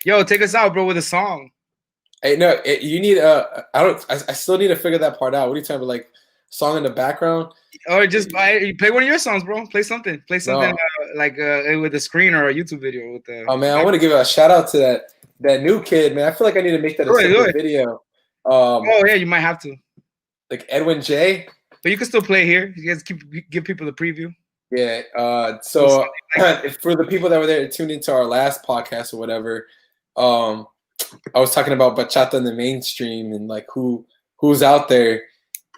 Yo, take us out, bro, with a song. Hey, no, you need I still need to figure that part out. What are you talking about? Like song in the background? Or just play one of your songs, bro. Play something. Play something with a screen or a YouTube video with the. Oh man, I want to give a shout out to that new kid, man. I feel like I need to make that a separate video. Oh yeah, you might have to. Like Edwin Jay. But you can still play here. You guys give people the preview. Yeah. So for the people that were there tuned into our last podcast or whatever, I was talking about bachata in the mainstream and like who's out there,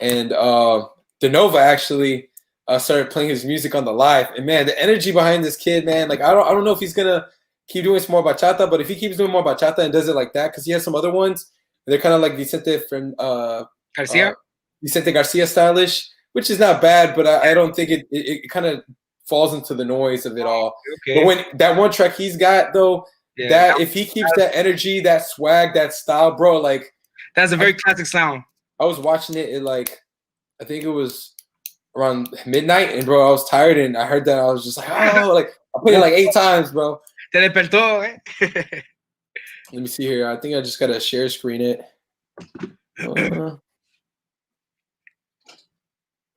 and DeNova actually started playing his music on the live, and man, the energy behind this kid, man, like I don't know if he's gonna keep doing some more bachata, but if he keeps doing more bachata and does it like that, because he has some other ones, they're kind of like Vicente Garcia stylish, which is not bad, but I don't think it kind of falls into the noise of it all. Okay. But when that one track he's got though. Yeah, that if he keeps that energy, that swag, that style, bro, like that's a very classic sound. I was watching it at like I think it was around midnight, and bro, I was tired, and I heard that I was just like, oh, like I played it like 8 times, bro. Te despertó, eh? Let me see here. I think I just gotta share screen it.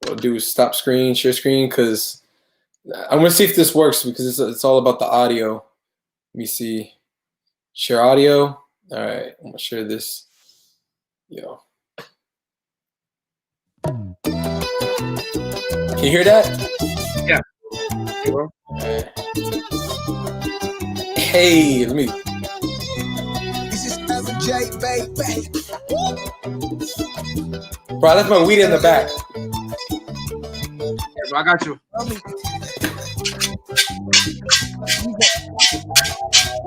I'll do stop screen, share screen, because I'm gonna see if this works because it's all about the audio. Let me see. Share audio. All right, I'm gonna share this. Yo. Can you hear that? Yeah. All right. Hey, let me. This is Edwin Jay, baby. Bro, I left my weed in the back. Yeah, bro, I got you.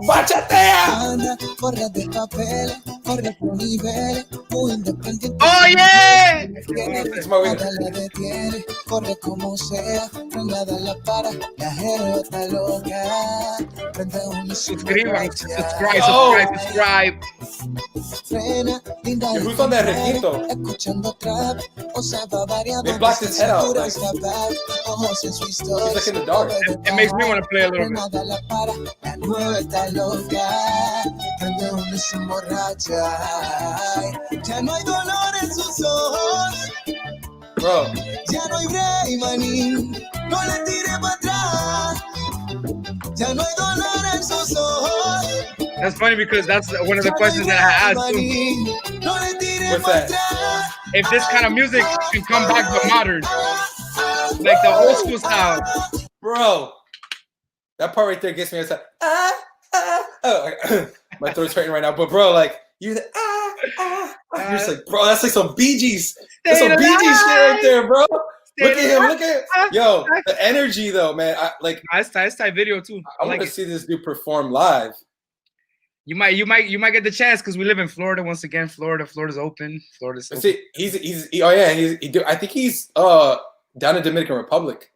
¡Bachatea! Oh yeah! Corre como sea, nada la para, la jero está loca. Subscribe. Who's on that requinto? They blocked his head out. Like, he's like in the dark. It makes me want to play a little bit. Bro. Ya no hay break, maní, no le tire para atrás. Ya no hay dolor en sus ojos. That's funny because that's one of the questions that I asked too. What's that? If this kind of music can come back but modern, like the old school style. Bro, that part right there gets me outside. My throat's hurting right now, but bro, like you're the you're just like, bro, that's like some Bee Gees. That's some Bee Gees shit right there, bro. Look at him, look at him. Yo, the energy though, man. It's tight video too. I want to see this dude perform live. You might get the chance because we live in Florida once again. Florida's open. Florida's open. See, I think he's down in Dominican Republic.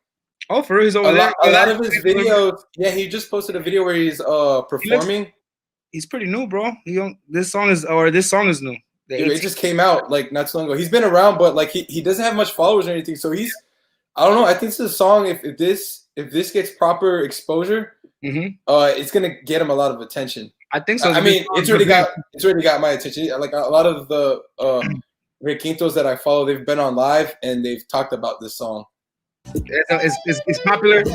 Oh, for real, he's over there. A lot of his videos. Yeah, he just posted a video where he's performing. He's pretty new, bro. This song is new. It just came out like not too long ago. He's been around, but like he doesn't have much followers or anything. So I don't know. I think this is a song. If this gets proper exposure, it's gonna get him a lot of attention. I think so. I mean, it's already got my attention. Like a lot of the requintos that I follow, they've been on live and they've talked about this song. It's popular. It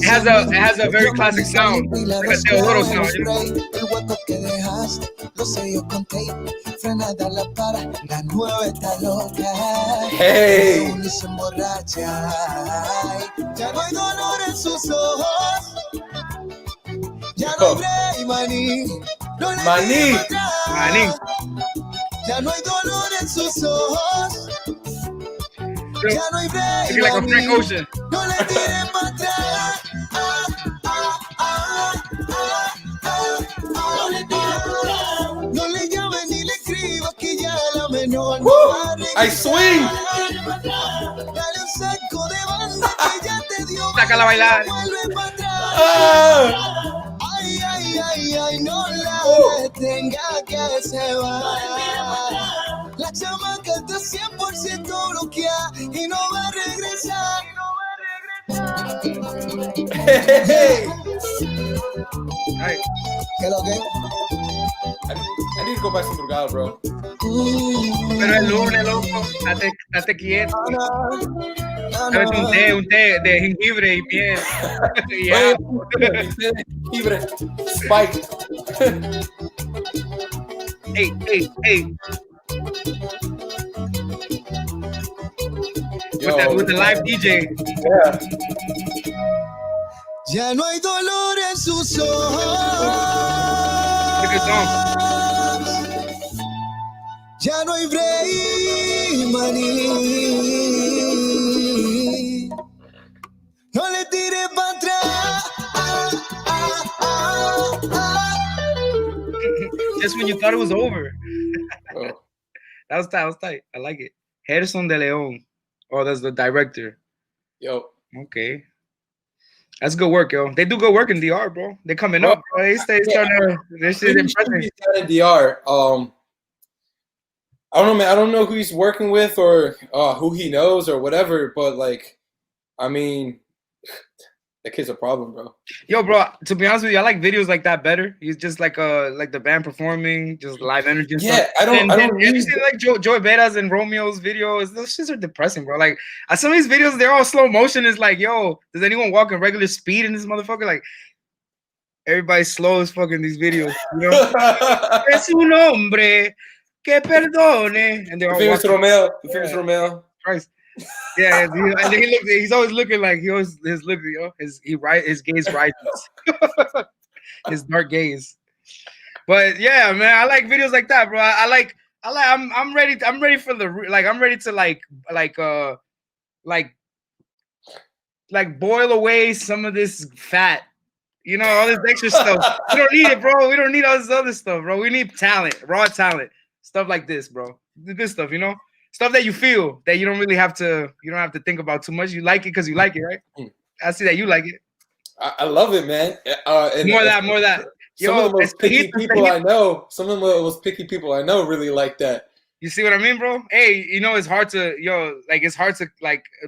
has a very classic sound, like a Teodoro sound. Hey. Maní. Ya no hay dolor en sus ojos. Ya no hay break, like a Frank Ocean. No le tiren para atrás. No le llamen ni le escribas que ya la menor no va a regresar. I swing. Dale un saco de banda que ya te dio. Sácala a bailar. Vuelve para atrás. Ay, no la detenga que se va. La chamaca está 100% bloqueada y no va a regresar. Hey. Right. ¿Qué lo que? I need to go buy some Brugado, bro. Pero el lunes, loco, date quieto. Date un té de jengibre y miel. Ya. Jengibre, Spike. Hey. With the live DJ. Yeah. Ya no hay dolor en sus ojos. Look at song. Ya no hay break, maní. No le tires para atrás. Just when you thought it was over. Oh. That was tight. I like it. Gerson de Leon. Oh, that's the director. Yo. Okay. That's good work, yo. They do good work in DR, bro. They coming up, bro. They starting to. This shit impressive. In DR. I don't know, man. I don't know who he's working with or who he knows or whatever, but like, I mean, that kid's a problem, bro. Yo, bro. To be honest with you, I like videos like that better. He's just like the band performing, just live energy. And stuff. I don't you see like Joey Beta's and Romeo's videos. Those shits are depressing, bro. Like some of these videos, they're all slow motion. It's like, yo, does anyone walk in regular speed in this motherfucker? Like everybody's slow as fuck in these videos. You know? Es un hombre que perdone, and they're all famous Romeo. The Yeah. famous Romeo. Christ. Yeah, and he's always looking like his look, you know, his gaze rises. His dark gaze. But yeah, man, I like videos like that, bro. I'm ready for the I'm ready to boil away some of this fat, you know, all this extra stuff. We don't need it, bro. We don't need all this other stuff, bro. We need talent, raw talent, stuff like this, bro. The good stuff, you know. Stuff that you feel that you don't really have to. You don't have to think about too much. You like it because you like it, right? I see that you like it. I love it, man. And more of that. Some of the most picky people I know. Some of the most picky people I know really like that. You see what I mean, bro? Hey, you know it's hard to it's hard to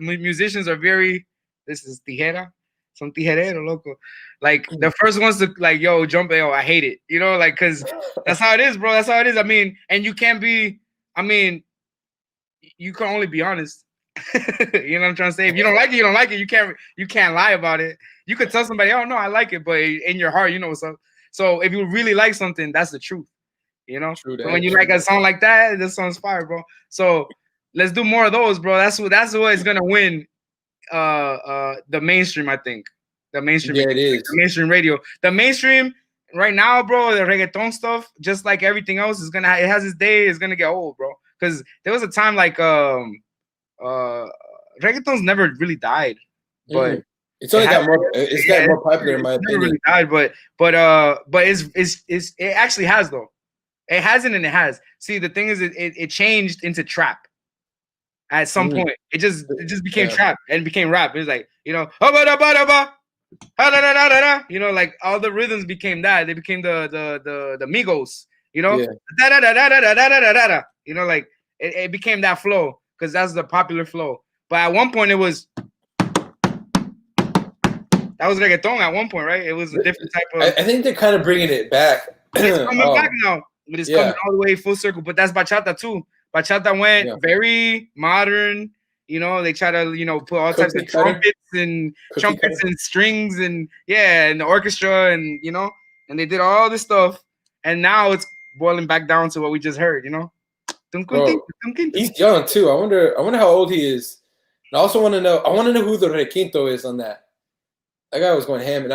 musicians are very. This is tijera, some tijerero loco. Like the first ones to jump. I hate it. You know, like because that's how it is, bro. That's how it is. I mean, and you can't be. I mean. You can only be honest. You know what I'm trying to say? If you don't like it, you don't like it. You can't lie about it. You could tell somebody, oh no, I like it, but in your heart, you know what's up. So if you really like something, that's the truth. You know? When you like a song like that, this song's fire, bro. So let's do more of those, bro. That's what is gonna win the mainstream, I think. The mainstream. Yeah, it is. The mainstream radio. The mainstream right now, bro, the reggaeton stuff, just like everything else, it has its day, it's gonna get old, bro. Because there was a time reggaeton's never really died, but it's only got more. It's got more popular in my opinion. Never really died, but it actually has though. It hasn't and it has. See, the thing is, it changed into trap at some point. It just became trap and became rap. It was like, you know, you know, like all the rhythms became that. They became the Migos. You know, you know, like it became that flow because that's the popular flow. But at one point, that was reggaeton. At one point, right? It was a different type of. I think they're kind of bringing it back. It's coming back now, but it's coming all the way full circle. But that's bachata too. Bachata went very modern. You know, they try to put all types of trumpets and strings and and the orchestra and and they did all this stuff. And now it's boiling back down to what we just heard, you know. Bro, he's young too. I wonder how old he is. And I also want to know. I want to know who the requinto is on that. That guy was going ham, and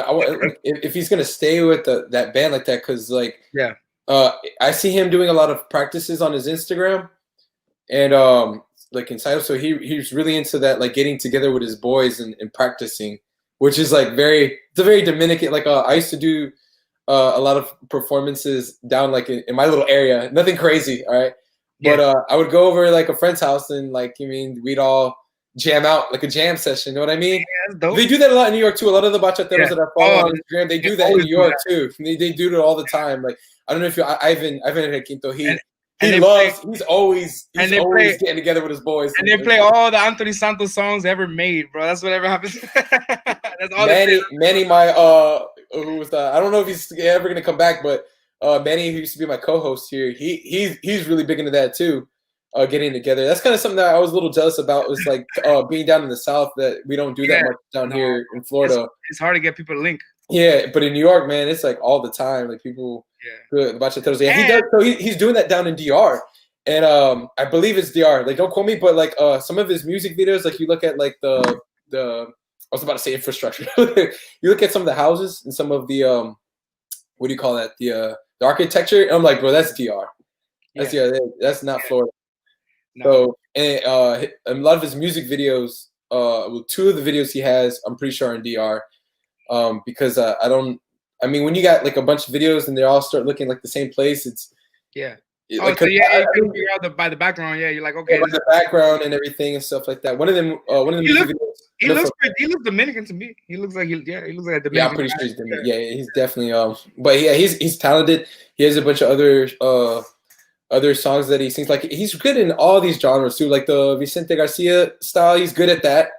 if he's gonna stay with that band like that, because I see him doing a lot of practices on his Instagram, and inside. So he's really into that, like getting together with his boys and practicing, which is like it's a very Dominican. Like I used to do. A lot of performances down like in my little area, nothing crazy, all right. But I would go over like a friend's house and we'd all jam out like a jam session. You know what I mean? Yeah, they do that a lot in New York too. A lot of the bachateros that I follow on Instagram, they do that in New York too. They do it all the time. Like I don't know if you Ivan Requinto, he's always getting together with his boys. And they play all the Anthony Santos songs ever made, bro. That's whatever happens. That's all Manny, who was I don't know if he's ever gonna come back, but Manny, who used to be my co-host here, he's really big into that too. Getting together. That's kind of something that I was a little jealous about. Was like being down in the South that we don't do that much down here in Florida. It's hard to get people to link. Yeah, but in New York, man, it's like all the time. Like people, the bachateros. Yeah, he does. So he's doing that down in DR, and I believe it's DR. Like, don't quote me, but like some of his music videos, like you look at like the I was about to say infrastructure. You look at some of the houses and some of the what do you call that? The architecture. And I'm like, bro, that's DR. That's DR. That's not Florida. No. So and a lot of his music videos, well, 2 of the videos he has, I'm pretty sure are in DR. Because I mean, when you got like a bunch of videos and they all start looking like the same place, it's like, so you can figure out by the background. Yeah, you're like, okay, by the background and everything and stuff like that. One of them, he looks Dominican to me. He looks like he looks like a Dominican. Yeah, I'm pretty sure he's Dominican. Yeah, he's definitely but yeah, he's talented. He has a bunch of other songs that he sings. Like he's good in all these genres too. Like the Vicente Garcia style, he's good at that.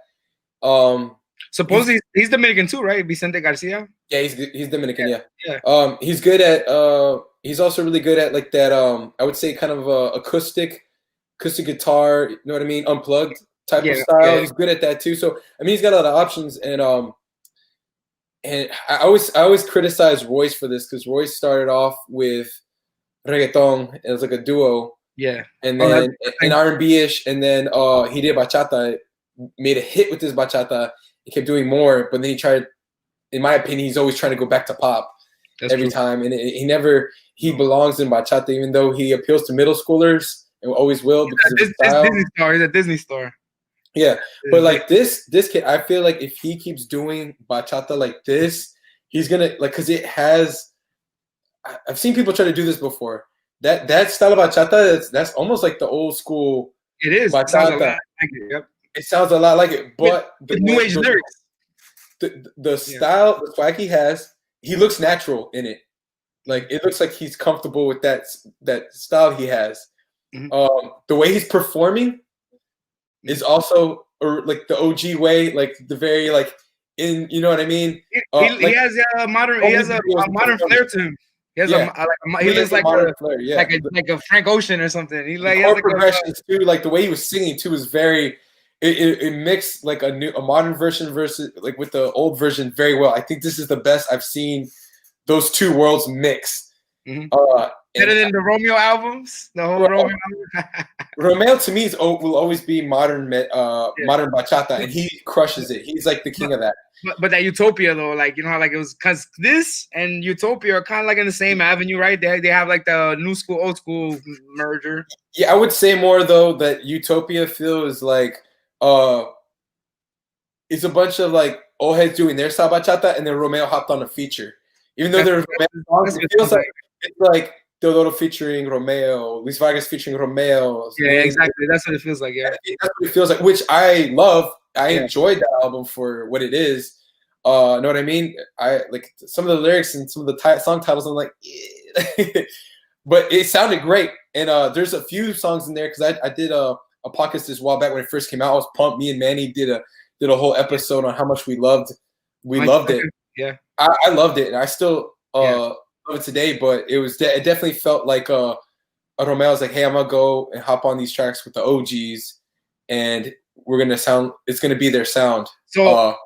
Supposedly he's Dominican too, right? Vicente Garcia. Yeah, he's Dominican. Yeah. He's good at. He's also really good at like that. I would say kind of acoustic guitar. You know what I mean? Unplugged type of style. Yeah. He's good at that too. So I mean, he's got a lot of options. And I always criticize Royce for this because Royce started off with reggaeton. It was like a duo. Yeah. And then an R&B-ish, and then he did bachata. Made a hit with his bachata. He kept doing more, but then he tried. In my opinion, he's always trying to go back to pop every time, and he belongs in bachata, even though he appeals to middle schoolers and always will because of his style. He's a Disney star. Yeah, but like this kid, I feel like if he keeps doing bachata like this, he's gonna like because it has. I've seen people try to do this before. That style of bachata, that's almost like the old school. It is bachata. It sounds a lot like it, but the new age lyrics. The style, the swag he has, he looks natural in it. Like it looks like he's comfortable with that style he has. Mm-hmm. The way he's performing is also like the OG way, like the very like in, you know what I mean? He has a modern flair to him. He has he looks like a Frank Ocean or something. He like has progressions too. Like the way he was singing too was very. It mixed like a modern version versus like with the old version very well. I think this is the best I've seen those 2 worlds mix. Mm-hmm. Better than the Romeo albums. The whole Romeo album. Romeo to me will always be modern bachata, and he crushes it. He's like the king of that. But that Utopia though, like you know how like it was because this and Utopia are kind of like in the same avenue, right? They have like the new school old school merger. Yeah, I would say more though that Utopia feels like. It's a bunch of like old heads doing their style bachata, and then Romeo hopped on a feature. Even though they're songs, it feels like it's like Teodoro featuring Romeo, Luis Vargas featuring Romeo. Yeah, exactly. That's what it feels like. Yeah, that's what it feels like. Which I love. I enjoyed that album for what it is. Know what I mean? I like some of the lyrics and some of the song titles. I'm like, but it sounded great. And there's a few songs in there because I did a podcast this while back when it first came out. I was pumped. Me and Manny did a whole episode on how much we loved it. Yeah, I loved it, and I still love it today. But it definitely felt like a Romeo was like, hey, I'm gonna go and hop on these tracks with the OGs, and it's gonna be their sound. So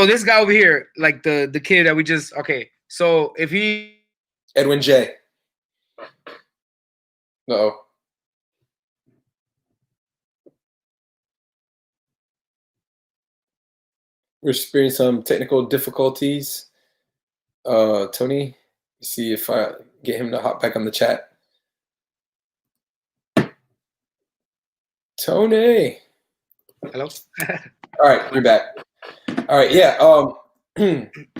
this guy over here, like the kid that we just So if he Edwin Jay. No. We're experiencing some technical difficulties. Tony, see if I get him to hop back on the chat. Tony. Hello. All right, you're back. All right, yeah.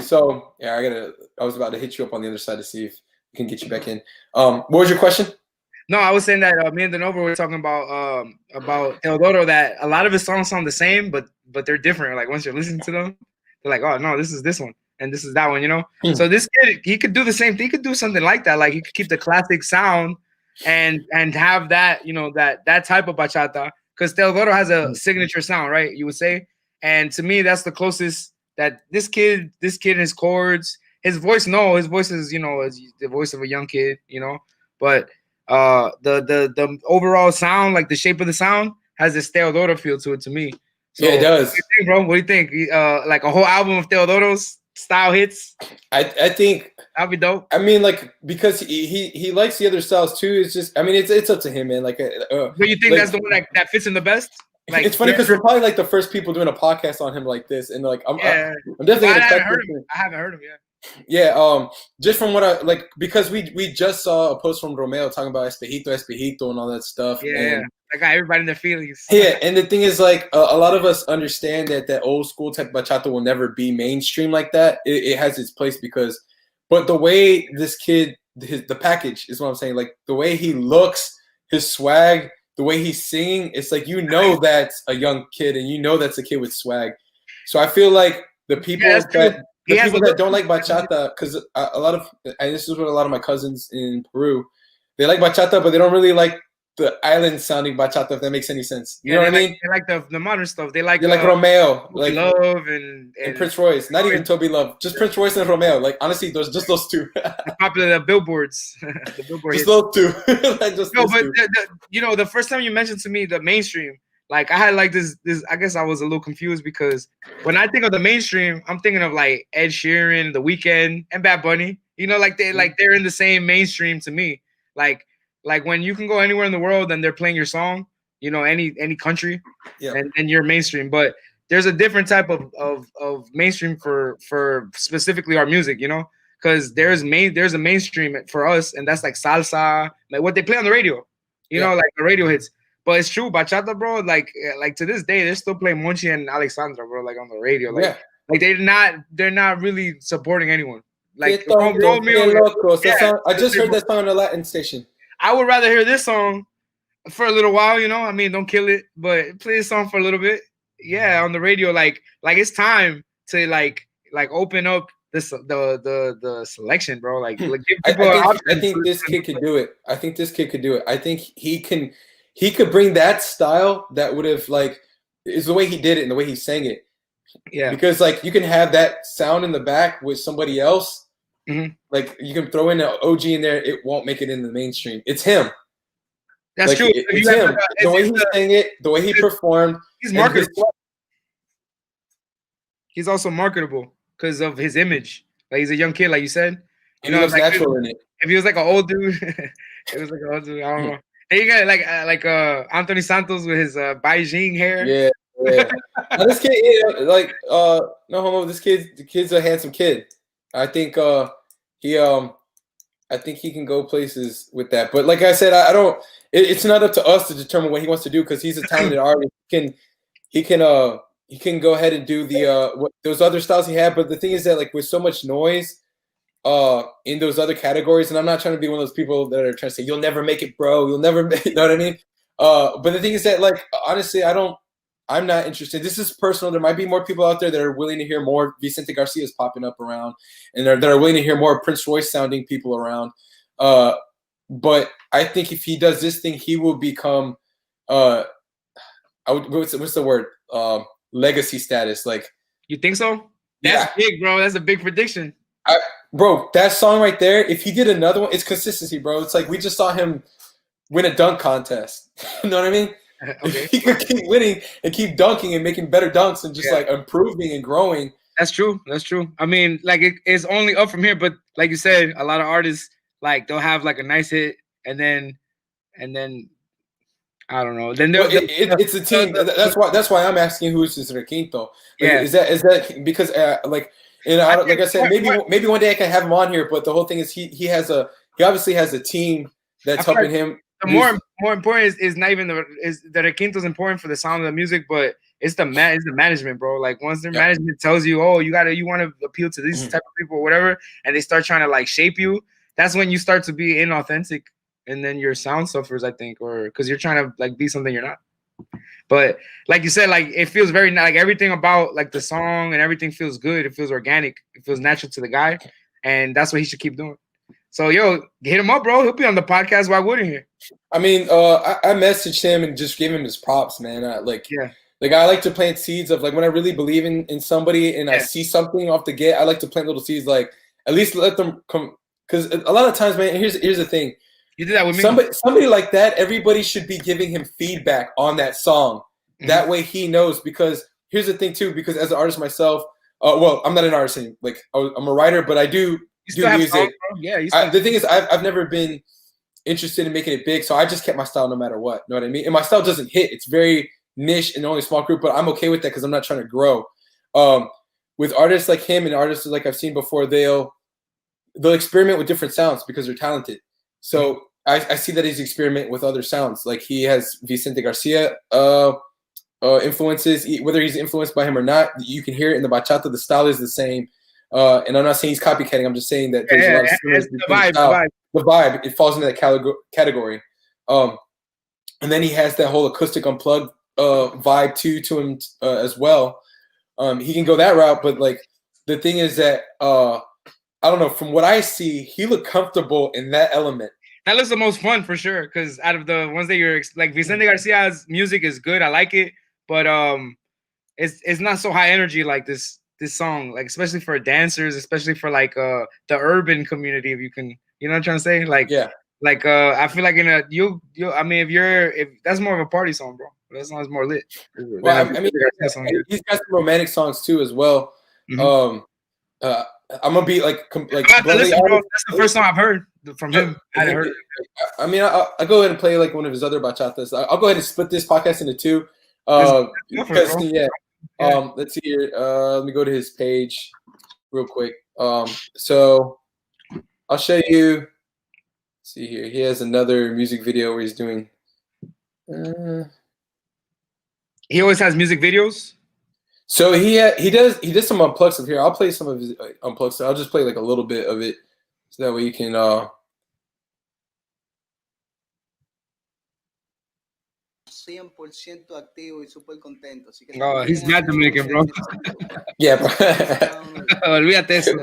So yeah, I was about to hit you up on the other side to see if we can get you back in. What was your question? No, I was saying that me and Denova were talking about Teodoro, that a lot of his songs sound the same, but they're different. Like once you're listening to them, they're like, oh no, this is this one and this is that one, you know. So this kid, he could do the same thing. He could do something like that. Like he could keep the classic sound and have that, you know, that type of bachata. Because Teodoro has a signature sound, right? You would say, and to me, that's the closest that this kid and his chords, his voice, no, his voice is, is the voice of a young kid, but the overall sound, like the shape of the sound, has this Teodoro feel to it to me. So, yeah, it does. What do you think, bro? What do you think? Like a whole album of Teodoro's style hits? I think that'd be dope. I mean, like, because he likes the other styles too. It's just, I mean, it's up to him, man. Like, but you think like, that's the one that fits him the best? Like, it's funny because we're probably like the first people doing a podcast on him like this, and like I'm definitely I gonna haven't heard him yet. Yeah, just from what I like, because we just saw a post from Romeo talking about Espejito and all that stuff. Yeah, I got everybody in their feelings. Yeah, and the thing is, like, a lot of us understand that old school type bachata will never be mainstream like that. It has its place but the way this kid, the package is what I'm saying. Like the way he looks, his swag, the way he's singing, it's like that's a young kid, and that's a kid with swag. So I feel like the people that don't like bachata, because and this is what a lot of my cousins in Peru, they like bachata, but they don't really like the island sounding bachata, if that makes any sense. You know what I mean? They like the modern stuff. They like Romeo, like Love and Prince Royce. Not even Toby Love, just Prince Royce and Romeo. Like honestly, just those two. Popular billboards. The billboard just those two. The first time you mentioned to me the mainstream, like I had like this. I guess I was a little confused because when I think of the mainstream, I'm thinking of like Ed Sheeran, The Weeknd, and Bad Bunny. They're in the same mainstream to me. Like when you can go anywhere in the world and they're playing your song, any country, and you're mainstream. But there's a different type of mainstream for specifically our music, because there's a mainstream for us, and that's like salsa, like what they play on the radio, like the radio hits. But it's true, bachata, bro. Like to this day, they're still playing Monchi and Alexandra, bro, like on the radio. Like they're not really supporting anyone. Like Romeo, I just heard that song on the Latin station. I would rather hear this song for a little while, I mean, don't kill it, but play this song for a little bit. Yeah, on the radio, like it's time to like open up the selection, bro. Like give people I think this kid could do it. I think he could bring that style that would have is the way he did it and the way he sang it. Yeah. Because you can have that sound in the back with somebody else. Mm-hmm. Like you can throw in an OG in there, it won't make it in the mainstream. It's him. That's true. It's him. The way he sang it, the way he performed. He's marketable. He's also marketable because of his image. Like he's a young kid, like you said. He was natural in it. If he was like an old dude, it was like an old dude. I don't know. And you got like Anthony Santos with his Beijing hair. Yeah. Now, this kid, no homo. The kid's a handsome kid. I think he can go places with that. But like I said, I don't. It's not up to us to determine what he wants to do because he's a talented artist. He can go ahead and do those other styles he had. But the thing is that with so much noise in those other categories, and I'm not trying to be one of those people that are trying to say you'll never make it, bro. You'll never make. You know what I mean? But the thing is that honestly, I'm not interested. This is personal. There might be more people out there that are willing to hear more Vicente Garcia's popping up around, and that are willing to hear more Prince Royce sounding people around. But I think if he does this thing, he will become what's the word? Legacy status. You think so? That's big, bro. That's a big prediction. Bro, that song right there, if he did another one, it's consistency, bro. It's like we just saw him win a dunk contest. You know what I mean? Okay. He could keep winning and keep dunking and making better dunks and just improving and growing. That's true. I mean, it's only up from here. But like you said, a lot of artists they'll have a nice hit and then I don't know. Then it's a team. That's why I'm asking who's his requinto. Is that because like I said, maybe one day I can have him on here. But the whole thing is he obviously has a team that's helping him. The more important is not even the requinto is important for the sound of the music, but it's the management, bro. Once their management tells you, oh, you want to appeal to these type of people or whatever, and they start trying to shape you, that's when you start to be inauthentic, and then your sound suffers, I think, or because you're trying to be something you're not. But like you said, it feels very everything about the song and everything feels good. It feels organic. It feels natural to the guy, and that's what he should keep doing. So, hit him up, bro. He'll be on the podcast. Why wouldn't he? I mean, I messaged him and just gave him his props, man. I like to plant seeds of when I really believe in somebody and I see something off the get. I like to plant little seeds. At least let them come, because a lot of times, man. Here's the thing. You did that with me. Somebody like that, everybody should be giving him feedback on that song. That way he knows. Because here's the thing too. Because as an artist myself, well, I'm not an artist. Like I'm a writer, but I do music. Songs, the thing is, I've never been interested in making it big, so I just kept my style no matter what. Know what I mean? And my style doesn't hit. It's very niche and only a small group, but I'm okay with that because I'm not trying to grow. With artists like him and artists like I've seen before, they'll experiment with different sounds because they're talented. So I see that he's experimenting with other sounds. Like he has Vicente Garcia influences. Whether he's influenced by him or not, you can hear it in the bachata. The style is the same. And I'm not saying he's copycatting. I'm just saying that there's a lot of similarities. The vibe, it falls into that category. And then he has that whole acoustic unplugged vibe to him as well. He can go that route, but like the thing is that I don't know. From what I see, he looked comfortable in that element. That looks the most fun for sure. Because out of the ones that you're like, Vicente Garcia's music is good. I like it, but it's not so high energy like this song. Like especially for dancers, especially for like the urban community. If you can, you know what I'm trying to say? Like yeah. Like I feel like in a you I mean if that's more of a party song, bro. That song is more lit. Well, I mean he's got some romantic songs too as well. I'm gonna be like listen, bro, that's the first song I've heard from him. I hadn't heard it. I mean, I'll go ahead and play like one of his other bachatas. I'll go ahead and split this podcast into two. Because let's see here. Let me go to his page real quick. So I'll show you. Let's see here. He has another music video where he's doing. He always has music videos. So he does some unplugged stuff here. I'll play some of his unplugged stuff. I'll just play like a little bit of it, so that way you can. 100% activo y súper contento. Así que he's not Dominican, bro. Yeah, bro. Olvídate eso.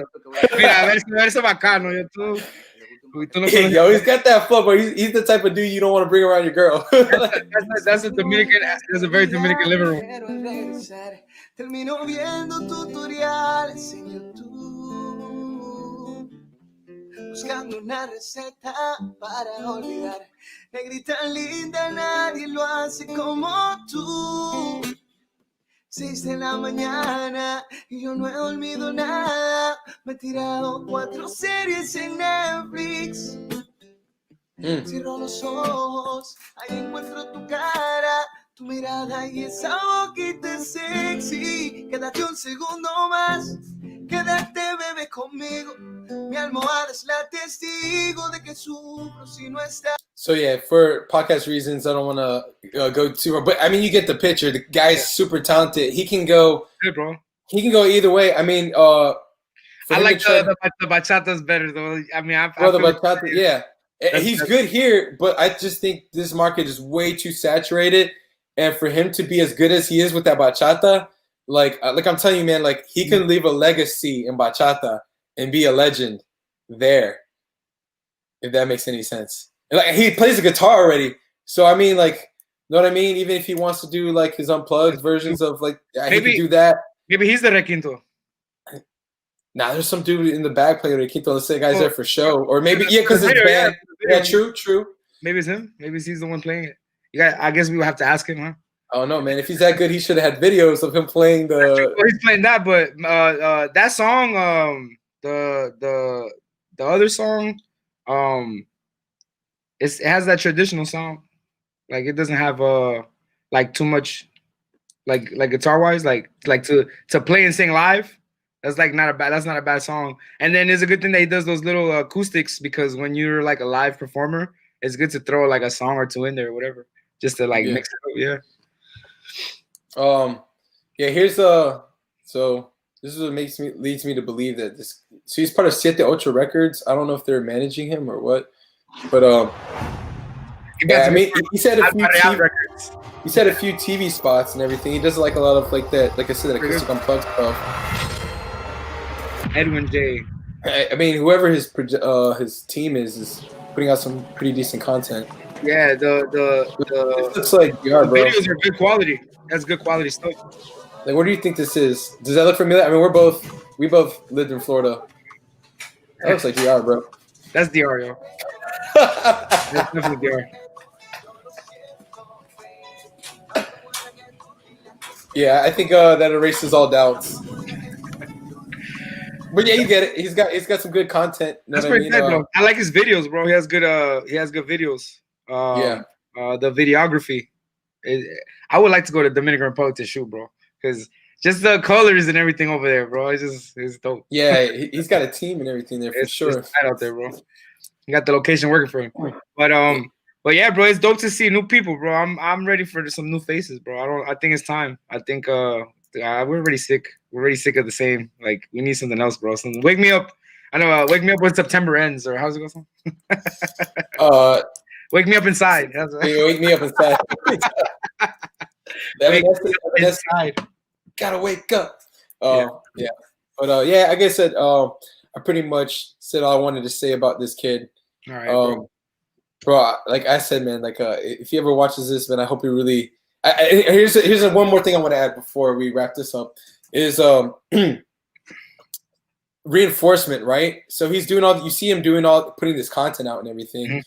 Mira, a ver eso bacano. Yo, he's got that flow, but he's the type of dude you don't want to bring around your girl. That's a Dominican. That's a very Dominican living room. Termino viendo tutoriales en YouTube, buscando una receta para olvidar. Negrita linda, nadie lo hace como tú. 6 de la mañana y yo no he dormido nada. Me he tirado 4 series en Netflix. Cierro los ojos, ahí encuentro tu cara, tu mirada y esa boquita sexy. Quédate un segundo más, quédate bebé conmigo. Mi almohada es la testigo de que sufro si no está. So yeah, for podcast reasons, I don't want to go too far. But I mean, you get the picture. The guy's super talented. He can go. Hey, bro. He can go either way. I mean, I like the bachata's better though. I mean, the bachata, yeah. He's good here, but I just think this market is way too saturated. And for him to be as good as he is with that bachata, like I'm telling you, man, like he can leave a legacy in bachata and be a legend there, if that makes any sense. And like he plays the guitar already, so I mean, like, know what I mean? Even if he wants to do like his unplugged versions of like, he can do that. Maybe he's the requinto. Nah, there's some dude in the bag playing requinto. Let's say guy's there for show, or maybe because it's band. Yeah, true. Maybe it's him. Maybe he's the one playing it. I guess we would have to ask him, huh? Oh no, man! If he's that good, he should have had videos of him playing the. Well, he's playing that, but that song, the other song, it has that traditional sound. Like it doesn't have like too much, like guitar wise, like to play and sing live. That's not a bad song. And then it's a good thing that he does those little acoustics, because when you're like a live performer, it's good to throw like a song or two in there or whatever, just to like mix it up. Yeah. Here's so this is what leads me to believe that this. So he's part of 78 Records. I don't know if they're managing him or what, but yeah, I mean, he's had a few TV spots and everything. He does like a lot of like that, like I said, acoustic unplugged stuff. Edwin Jay. I mean, whoever his team is putting out some pretty decent content. Yeah, the looks like bro. Videos are good quality. That's good quality stuff. Like, what do you think this is? Does that look familiar? I mean, we both lived in Florida. That looks like DR, bro. That's DR, yo. That's definitely DR. Yeah, I think that erases all doubts. But yeah, you get it. He's got some good content. You know That's what I pretty mean? good though. I like his videos, bro. He has good videos. Yeah. The videography. I would like to go to Dominican Republic to shoot, bro, because just the colors and everything over there, bro. It's dope. Yeah, he's got a team and everything there for sure. It's tight out there, bro. You got the location working for him. But yeah, bro, it's dope to see new people, bro. I'm ready for some new faces, bro. I think it's time. I think we're already sick. We're already sick of the same. Like, we need something else, bro. Something. Wake me up. I know. Wake me up when September ends, or how's it go? Wake me up inside. Wake me up inside. That's gotta wake up. Yeah. But yeah, like I said, I pretty much said all I wanted to say about this kid. All right, bro. Like I said, man, like if he ever watches this, man, I hope he really. Here's one more thing I want to add before we wrap this up is reinforcement, right? So he's doing all. You see him putting this content out and everything. Mm-hmm.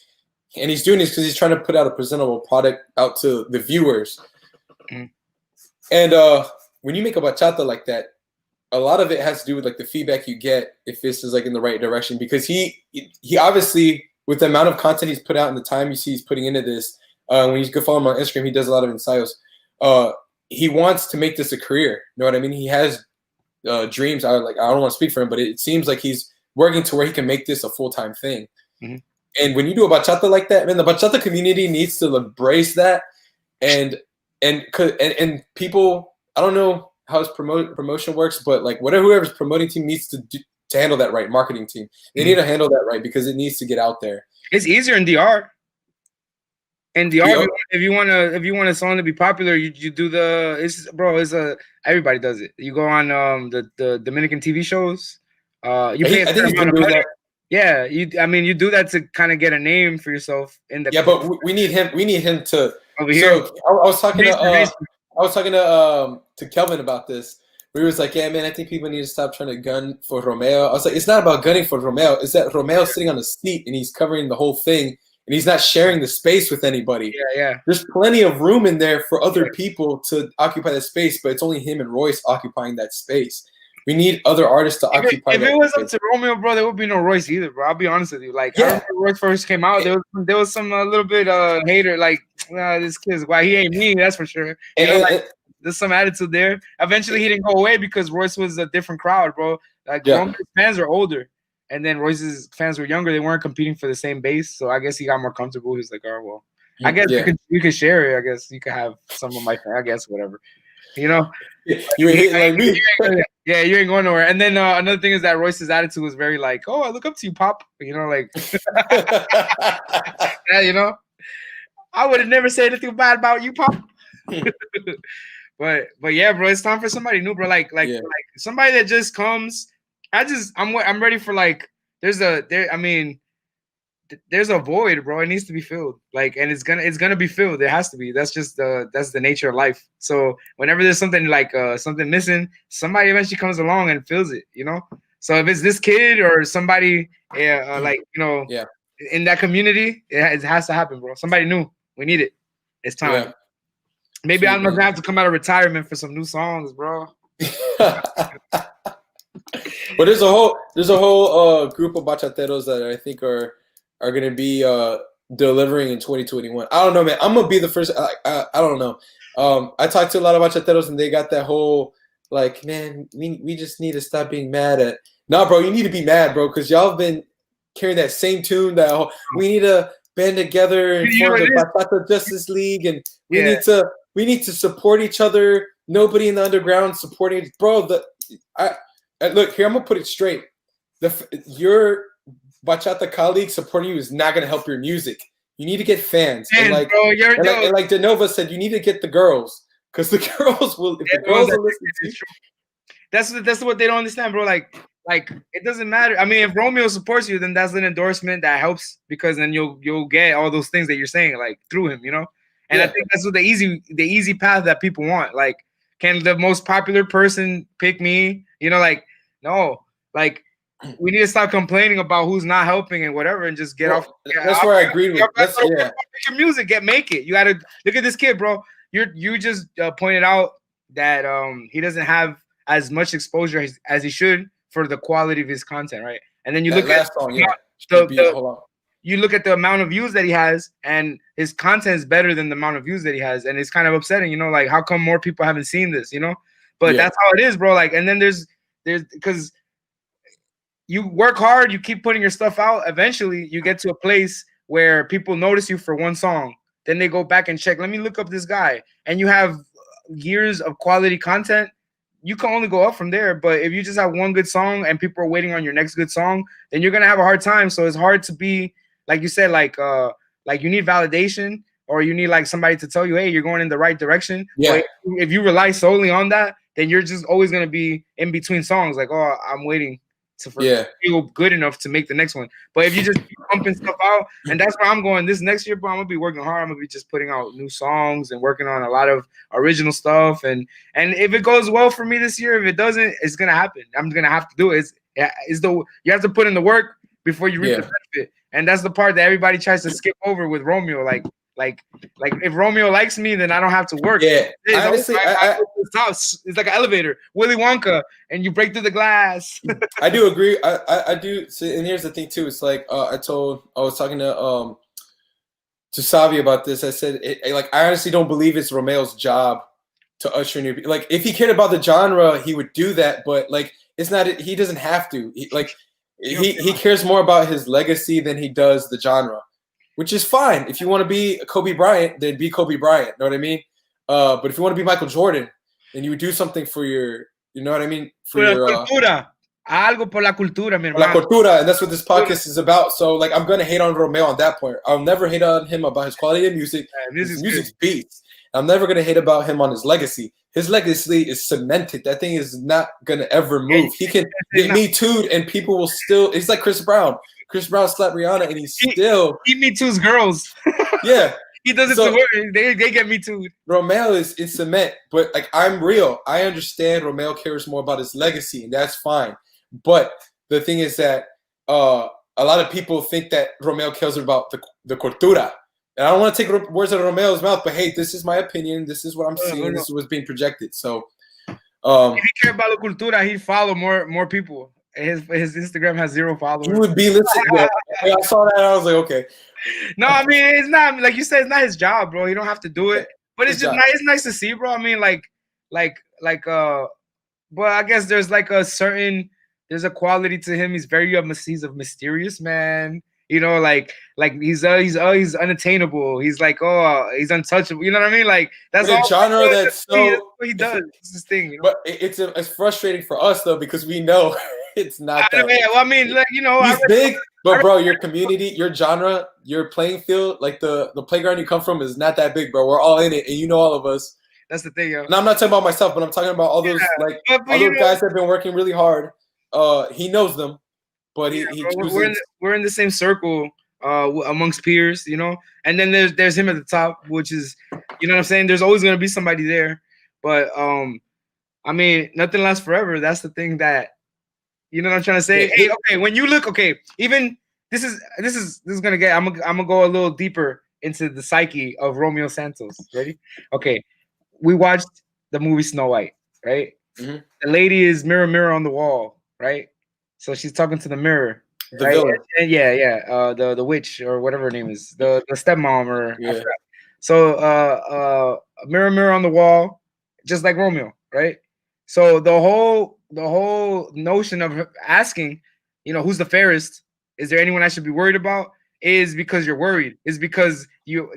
And he's doing this because he's trying to put out a presentable product out to the viewers. Mm. And when you make a bachata like that, a lot of it has to do with like the feedback you get if this is like in the right direction. Because he obviously, with the amount of content he's put out and the time you see he's putting into this, when you go follow him on Instagram, he does a lot of ensayos. He wants to make this a career. You know what I mean? He has dreams. I don't want to speak for him, but it seems like he's working to where he can make this a full-time thing. Mm-hmm. And when you do a bachata like that, man, the bachata community needs to embrace that, and people. I don't know how his promotion works, but like whoever's promoting team needs to handle that right. Marketing team, they need to handle that right because it needs to get out there. It's easier in DR. In DR, if you want a song to be popular, you do everybody does it. You go on the Dominican TV shows. You pay a certain amount of money. Yeah, you do that to kind of get a name for yourself in the. Yeah, but we need him. We need him to. Over here. So I was talking to Kelvin about this. We was like, yeah, man, I think people need to stop trying to gun for Romeo. I was like, it's not about gunning for Romeo. It's that Romeo's sitting on a seat and he's covering the whole thing and he's not sharing the space with anybody. Yeah. There's plenty of room in there for other people to occupy that space, but it's only him and Royce occupying that space. We need other artists to occupy. If it was up to Romeo, bro, there would be no Royce either, bro. I'll be honest with you. Like, I remember Royce first came out, there was some little bit hater, like, this kid's why he ain't me, that's for sure. There's some attitude there. Eventually, he didn't go away because Royce was a different crowd, bro. Like, Romeo's fans are older, and then Royce's fans were younger. They weren't competing for the same base, so I guess he got more comfortable. He's like, oh well, I guess you could share it. I guess you could have some of my fans. I guess whatever. You know, you ain't hitting like me. Yeah, you ain't going nowhere. And then another thing is that Royce's attitude was very like, "Oh, I look up to you, Pop." You know, like, yeah, you know, I would have never said anything bad about you, Pop. but yeah, bro, it's time for somebody new, bro. Like somebody that just comes. I'm ready for like. There's a void, bro. It needs to be filled. Like, and it's gonna be filled. It has to be. That's just that's the nature of life. So whenever there's something like something missing, somebody eventually comes along and fills it, you know? So if it's this kid or somebody like, you know, in that community, it has to happen, bro. Somebody new. We need it. It's time. Yeah. Maybe I'm gonna have to come out of retirement for some new songs, bro. But there's a whole group of bachateros that I think are going to be delivering in 2021. I don't know, man. I'm going to be the first. I don't know. I talked to a lot of bachateros, and they got that whole, like, man, we just need to stop being mad at. No, bro, you need to be mad, bro, because y'all have been carrying that same tune that we need to band together and form the Bachata Justice League, and we need to support each other. Nobody in the underground supporting, bro. Look here, I'm going to put it straight. Your bachata colleague supporting you is not going to help your music. You need to get fans. Man, and like, bro, and like Denova said, you need to get the girls because the girls will. If the girls are listening to you, that's what they don't understand, bro. Like it doesn't matter. I mean, if Romeo supports you, then that's an endorsement that helps because then you'll get all those things that you're saying like through him, you know. And I think that's what the easy path that people want. Like, can the most popular person pick me? You know, like no, like. we need to stop complaining about who's not helping and whatever, and just get off. That's where I agree with. Make your music, make it. You gotta look at this kid, bro. You just pointed out that he doesn't have as much exposure as he should for the quality of his content, right? And then you look at you look at the amount of views that he has, and his content is better than the amount of views that he has, and it's kind of upsetting, like how come more people haven't seen this, But that's how it is, bro. Like, and then there's because you work hard, you keep putting your stuff out. Eventually, you get to a place where people notice you for one song. Then they go back and check. Let me look up this guy, and you have years of quality content. You can only go up from there. But if you just have one good song and people are waiting on your next good song, then you're gonna have a hard time. So it's hard to be, like you said, like you need validation, or you need like somebody to tell you, hey, you're going in the right direction. Yeah. But if you rely solely on that, then you're just always gonna be in between songs. Like, oh, I'm waiting to feel good enough to make the next one. But if you just keep pumping stuff out, and that's where I'm going this next year, bro, I'm gonna be working hard. I'm gonna be just putting out new songs and working on a lot of original stuff. And if it goes well for me this year, if it doesn't, it's gonna happen. I'm gonna have to do it. You have to put in the work before you reap the benefit. And that's the part that everybody tries to skip over with Romeo. Like if Romeo likes me, then I don't have to work. Yeah, honestly, it's like an elevator, Willy Wonka, and you break through the glass. I do agree. I do. And here's the thing too. It's like I was talking to Savi about this. I said, I honestly don't believe it's Romeo's job to usher new people. Like, if he cared about the genre, he would do that. But like, it's not. He doesn't have to. He cares more about his legacy than he does the genre. Which is fine. If you want to be Kobe Bryant, then be Kobe Bryant. Know what I mean? But if you want to be Michael Jordan, then you would do something for your, you know what I mean? For your cultura. Algo por la cultura, mi hermano. La cultura, and that's what this podcast is about. So, like, I'm gonna hate on Romeo on that point. I'll never hate on him about his quality of music. His music's beats. I'm never gonna hate about him on his legacy. His legacy is cemented. That thing is not gonna ever move. He can get Me Too'd, and people will still. It's like Chris Brown. Chris Brown slapped Rihanna, and he Me Too's girls. Yeah, he does it to women. They get Me Too. Romeo is in cement, but like, I'm real. I understand Romeo cares more about his legacy, and that's fine. But the thing is that a lot of people think that Romeo cares about the cultura. And I don't want to take words out of Romeo's mouth, but hey, this is my opinion. This is what I'm seeing. This is what's being projected. So, if he cared about the cultura, he'd follow more people. His Instagram has 0 followers. You would be listening. I saw that and I was like, okay. No, I mean, it's not, like you said, it's not his job, bro. You don't have to do it. But it's just nice. It's nice to see, bro. I mean, but I guess there's like there's a quality to him. He's he's a mysterious man. Like he's unattainable. He's like, he's untouchable. You know what I mean? Like, that's a genre that's what he does. It's his thing. But it's frustrating for us though, because we know it's not that. I mean, like, he's big, but bro, your community, your genre, your playing field, like the playground you come from is not that big, bro. We're all in it, and you know all of us. That's the thing, yo. And I'm not talking about myself, but I'm talking about all those other guys that have been working really hard. He knows them. But we're in the same circle amongst peers, and then there's him at the top, which is, you know what I'm saying? There's always gonna be somebody there. But I mean, nothing lasts forever. That's the thing that, you know what I'm trying to say? Yeah. Hey, okay, when you look, even this is gonna get, I'm gonna go a little deeper into the psyche of Romeo Santos. Ready? Okay. We watched the movie Snow White, right? Mm-hmm. The lady is mirror, mirror on the wall, right? So she's talking to the mirror, the right? villain. And the witch or whatever her name is, the stepmom or so mirror, mirror on the wall, just like Romeo, right? So the whole notion of asking, who's the fairest? Is there anyone I should be worried about? Is because you're worried. Is because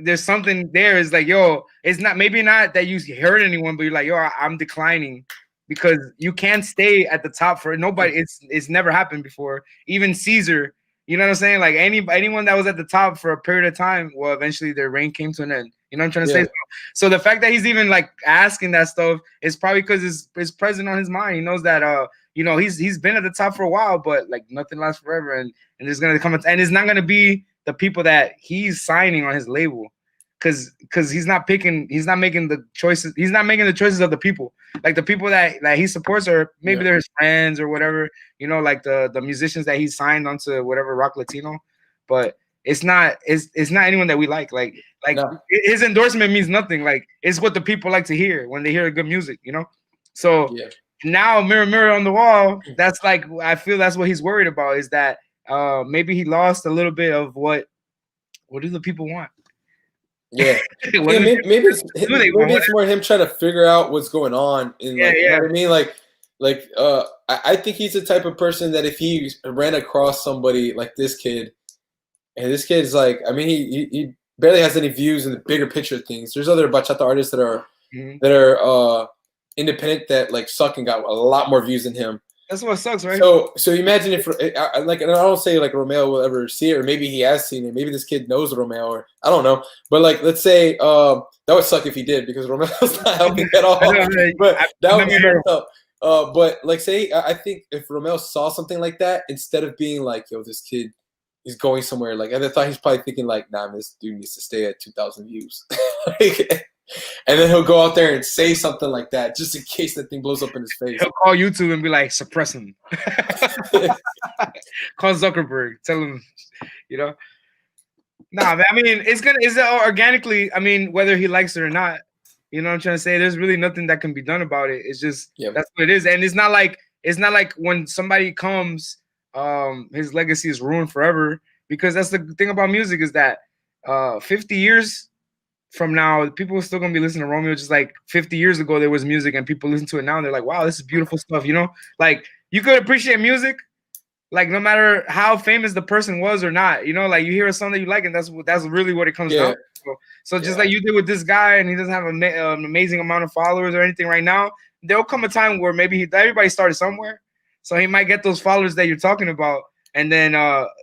there's something there. Is like, yo, it's maybe not that you hurt anyone, but you're like, yo, I'm declining. Because you can't stay at the top for nobody. It's never happened before. Even Caesar, you know what I'm saying? Like anyone that was at the top for a period of time, well, eventually their reign came to an end. You know what I'm trying to say? So the fact that he's even like asking that stuff is probably because it's present on his mind. He knows that he's been at the top for a while, but like nothing lasts forever, and there's gonna come and it's not gonna be the people that he's signing on his label. because he's not making the choices. He's not making the choices of the people. Like the people that he supports, or maybe they're his friends or whatever. You know, like the musicians that he signed onto whatever Rock Latino, but it's not anyone that we like. Like No. his endorsement means nothing. Like it's what the people like to hear when they hear good music. You know, so now mirror mirror on the wall. That's like I feel that's what he's worried about, is that maybe he lost a little bit of what do the people want. Yeah, maybe it's more him trying to figure out what's going on. You know what I mean? I think he's the type of person that if he ran across somebody like this kid, and this kid's like, I mean, he barely has any views in the bigger picture of things. There's other bachata artists that are independent that like suck and got a lot more views than him. That's what sucks, right? So imagine if like, and I don't say like Romeo will ever see it, or maybe he has seen it. Maybe this kid knows Romeo, or I don't know. But like, let's say that would suck if he did, because Romeo's not helping at all. But that would be messed up. But like, say I think if Romeo saw something like that, instead of being like, yo, this kid is going somewhere, like, and I thought he's probably thinking like, nah, this dude needs to stay at 2,000 views. And then he'll go out there and say something like that, just in case that thing blows up in his face. He'll call YouTube and be like, suppress him. Call Zuckerberg, tell him, you know. Nah, man. I mean, it's organically. I mean, whether he likes it or not, you know what I'm trying to say. There's really nothing that can be done about it. It's just that's what it is, and it's not like when somebody comes, his legacy is ruined forever, because that's the thing about music, is that 50 years from now, people are still gonna be listening to Romeo, just like 50 years ago there was music and people listen to it now and they're like, wow, this is beautiful stuff, you know? Like, you could appreciate music, like, no matter how famous the person was or not, you know? Like, you hear a song that you like, and that's really what it comes down to. So just like you did with this guy, and he doesn't have an amazing amount of followers or anything right now, there'll come a time where maybe everybody started somewhere, so he might get those followers that you're talking about, and then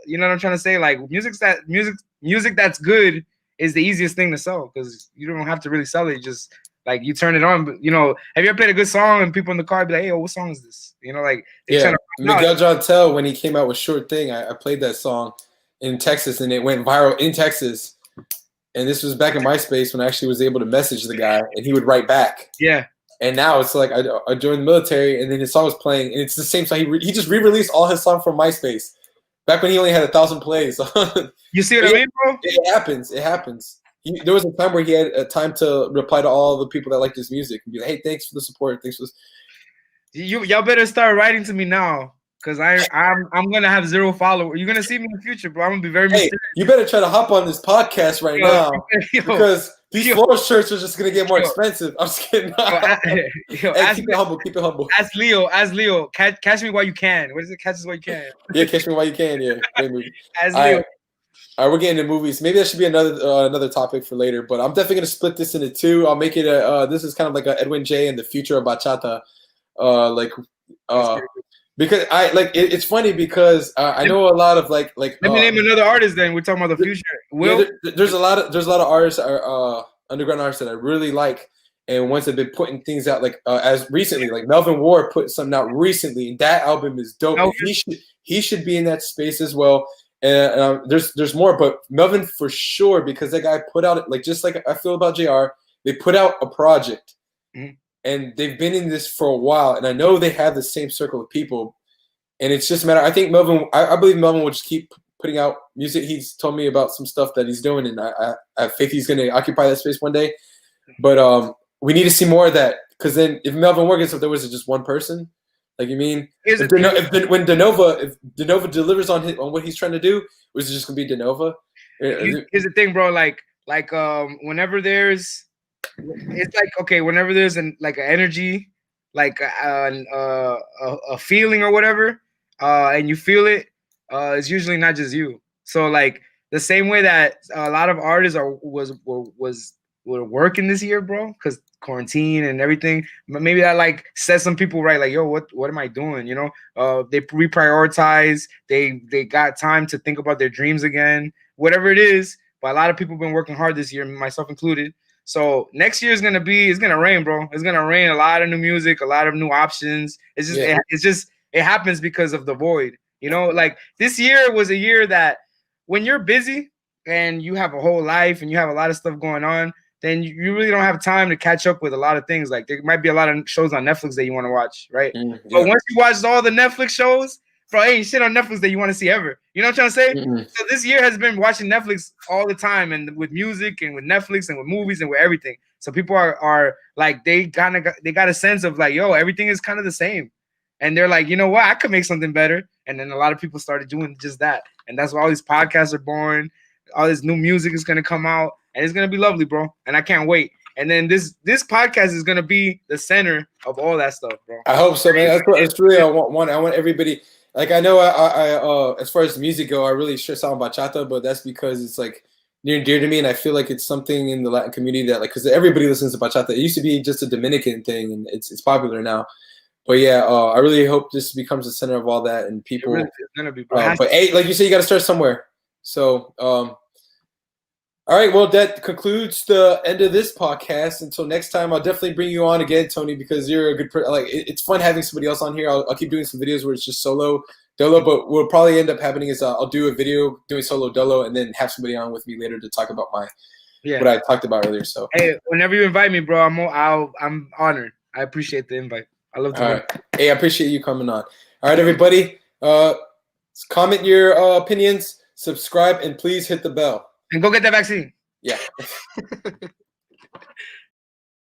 you know what I'm trying to say? Like, music that's good is the easiest thing to sell, because you don't have to really sell it. You just like, you turn it on. But, you know, have you ever played a good song and people in the car be like, hey, what song is this? You know, like, Miguel Jantel, when he came out with Sure Thing, I played that song in Texas, and it went viral in Texas. And this was back in MySpace when I actually was able to message the guy, and he would write back. Yeah. And now it's like I joined the military, and then his song was playing, and it's the same song. He just re-released all his songs from MySpace back when he only had 1,000 plays. You see what I mean, bro? It happens. It happens. There was a time where he had a time to reply to all the people that liked his music and be like, hey, thanks for the support. Thanks for this. Y'all better start writing to me now, because I'm gonna have 0 followers. You're gonna see me in the future, bro. I'm gonna be very mysterious. You better try to hop on this podcast right now, because these floral shirts are just gonna get more expensive. I'm just kidding. Keep it humble. Keep it humble. Ask Leo. Catch me while you can. What is it? Catch us while you can. Yeah, Catch Me While You Can. Yeah, great movie. Ask Leo. All right, we're getting into movies. Maybe that should be another topic for later. But I'm definitely gonna split this into 2. I'll make it this is kind of like a Edwin Jay and the future of bachata. Because it's funny because I know a lot of like. Let me name another artist. Then we're talking about the future. Will? Yeah, there's a lot of artists, underground artists that I really like, and ones that have been putting things out like as recently. Like Melvin Ward put something out recently, and that album is dope. He should be in that space as well. And there's more, but Melvin for sure, because that guy put out, like, just like I feel about JR, they put out a project, and they've been in this for a while, and I know they have the same circle of people, and it's just a matter. I think I believe Melvin will just keep putting out music. He's told me about some stuff that he's doing, and I have faith he's going to occupy that space one day. But we need to see more of that, because then if Melvin Ward gets up there, was it just one person? Like, you mean when DeNova delivers on what he's trying to do, was it just gonna be DeNova? Here's the thing, bro. Like whenever there's, it's like, okay, whenever there's an energy, like a feeling or whatever, and you feel it, it's usually not just you. So like the same way that a lot of artists were working this year, bro, because quarantine and everything, but maybe that like set some people right, like, yo, what am I doing? You know, they reprioritize, they got time to think about their dreams again, whatever it is. But a lot of people have been working hard this year, myself included. So next year it's gonna rain, bro. It's gonna rain a lot of new music, a lot of new options. It happens because of the void. You know, like this year was a year that when you're busy, and you have a whole life and you have a lot of stuff going on, then you really don't have time to catch up with a lot of things. Like there might be a lot of shows on Netflix that you want to watch, right? But once you watch all the Netflix shows, bro, ain't shit on Netflix that you want to see ever. You know what I'm trying to say? So this year has been watching Netflix all the time, and with music and with Netflix and with movies and with everything. So people are like, they got a sense of like, yo, everything is kind of the same. And they're like, you know what? I could make something better. And then a lot of people started doing just that. And that's why all these podcasts are born. All this new music is going to come out. And it's going to be lovely, bro. And I can't wait. And then this podcast is going to be the center of all that stuff, bro. I hope so, man. That's what it's really I want everybody. Like, I know I as far as music go, I really sure sound bachata, but that's because it's like near and dear to me. And I feel like it's something in the Latin community that, like, because everybody listens to bachata. It used to be just a Dominican thing, and it's popular now. But yeah, I really hope this becomes the center of all that, and people. Really gonna be, but hey, like you say, you got to start somewhere. So, all right. Well, that concludes the end of this podcast. Until next time, I'll definitely bring you on again, Tony, because you're a good person. Like, it's fun having somebody else on here. I'll keep doing some videos where it's just dolo. But what'll probably end up happening is I'll do a video doing solo dolo, and then have somebody on with me later to talk about what I talked about earlier. So, hey, whenever you invite me, bro, I'm honored. I appreciate the invite. I love to. All right. Hey, I appreciate you coming on. All right, everybody. Comment your opinions, subscribe, and please hit the bell. And go get that vaccine. Yeah.